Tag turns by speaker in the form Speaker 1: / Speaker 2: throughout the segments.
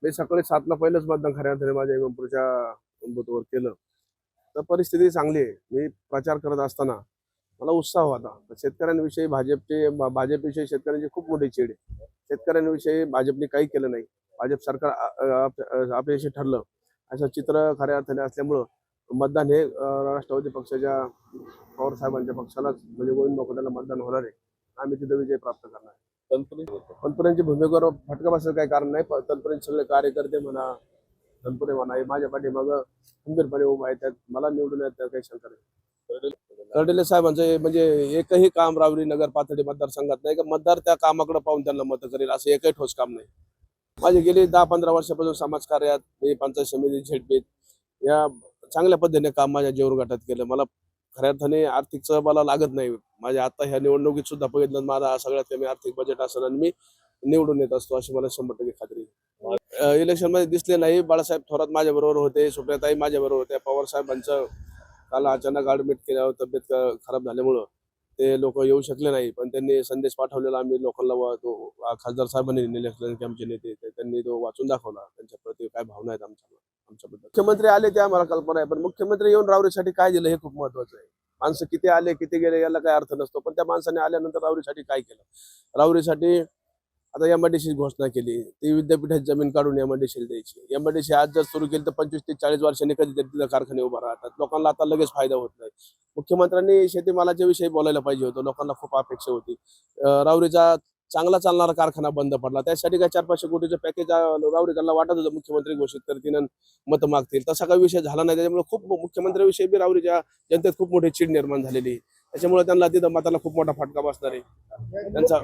Speaker 1: मी सकाळी 7ला पहिलंच मतदान खऱ्या अर्थाने माझ्या इमामपूरच्या बूथवर केलं. तर परिस्थिती चांगली आहे. मी प्रचार करत असताना मला उत्साह होता. शेतकऱ्यांविषयी भाजपविषयी शेतकऱ्यांची खूप मोठी चीड आहे. शेतकऱ्यांविषयी भाजपने काही केलं नाही. भाजप सरकार अपयशी ठरलं असं चित्र खऱ्या अर्थाने असल्यामुळं मतदान हे राष्ट्रवादी पक्षाच्या पवार साहेबांच्या पक्षालाच म्हणजे गोविंद मोकाट्याला मतदान होणार आहे. आम्ही तिथे विजय प्राप्त करणार आहे. तनपुरेंची भूमिकेवर फटका बसायचं काही कारण नाही. तनपुरेंचे सगळे कार्यकर्ते म्हणा, तनपुरे म्हणा, हे माझ्या पाठीमागं खंबीरपणे उभा आहेत. मला निवडून येत काही शंका नाही. कर्डिले साहेबांचं म्हणजे एकही काम रावरी नगर पाथर्डी मतदारसंघात नाही का मतदार त्या कामाकडे पाहून त्यांना मत करेल असं एकही ठोस काम नाही. माझी गेली 10-15 वर्षापासून समाजकार्यात मी पंचायत समिती झेडपीत या चांगल्या पद्धतीने काम माझ्या जेऊर गटात केलं. मला खऱ्या अर्थाने आर्थिक मला लागत नाही. माझ्या आता ह्या निवडणुकीत सुद्धा बघितलं माझा सगळ्यात कमी आर्थिक बजेट असेल आणि मी निवडून येत असतो अशी मला 100% खात्री आहे. इलेक्शन मध्ये दिसले नाही. बाळासाहेब थोरात माझ्या बरोबर होते, सुप्रियाताई माझ्या बरोबर होत्या. पवार साहेबांचं काल अचानक ऍडमिट केल्यावर तब्येत खराब झाल्यामुळं ते लोक येऊ शकले नाही. पण त्यांनी संदेश पाठवलेला आम्ही लोकांना खासदार साहेबांनी इलेक्शन आमचे नेते त्यांनी तो वाचून दाखवला. त्यांच्या प्रति काय भावना आहेत आमच्याबद्दल. मुख्यमंत्री आले ते आम्हाला कल्पना आहे, पण मुख्यमंत्री येऊन रावरीसाठी काय दिलं हे खूप महत्वाचं आहे. माणसं किती आले किती गेले याला काही अर्थ नसतो, पण त्या माणसाने आल्यानंतर रावरीसाठी काय केलं. रावरीसाठी आता एमआयडीसी घोषणा केली. ती विद्यापीठाची जमीन काढून एमआयडीसी द्यायची. एमआयडीसी आज जर सुरू केली तर 25 ते 40 वर्षांनी कधीतरी तिथं कारखाने उभा राहतात. लोकांना आता लगेच फायदा होत नाही. मुख्यमंत्र्यांनी शेतीमालाच्या विषयी बोलायला पाहिजे होतं. लोकांना खूप अपेक्षा होती. रावरीचा चांगला चालणारा कारखाना बंद पडला. त्यासाठी काय 400-500 कोटीचं पॅकेज रावरीकरला वाटत होतं. मुख्यमंत्री घोषित करतील आणि मतं मागतील. तसा काही विषय झाला नाही. त्याच्यामुळे खूप मुख्यमंत्र्यांविषयी बी रावरीच्या जनतेत खूप मोठी चीड निर्माण झालेली आहे. त्याच्यामुळे त्यांना तिथं मताला खूप मोठा फटका बसणार आहे. त्यांचा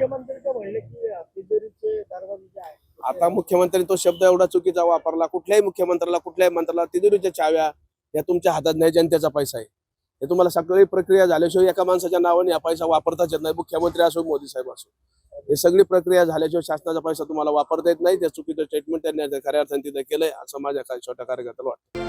Speaker 1: आता मुख्यमंत्र्यांनी तो शब्द एवढा चुकीचा वापरला. कुठल्याही मुख्यमंत्र्याला कुठल्याही मंत्र्याला तिजोरीच्या चाव्या या तुमच्या हातात नाही, जनतेचा पैसा आहे. हे तुम्हाला सगळी प्रक्रिया झाल्याशिवाय एका माणसाच्या नावाने हा पैसा वापरताच येत नाही. मुख्यमंत्री असो मोदी साहेब असो, हे सगळी प्रक्रिया झाल्याशिवाय शासनाचा पैसा तुम्हाला वापरता येत नाही. त्या चुकीचं स्टेटमेंट त्यांनी खऱ्या अर्थाने तिथे केलंय असं माझ्या काही छोट्या कार्यकर्त्याला वाटतं.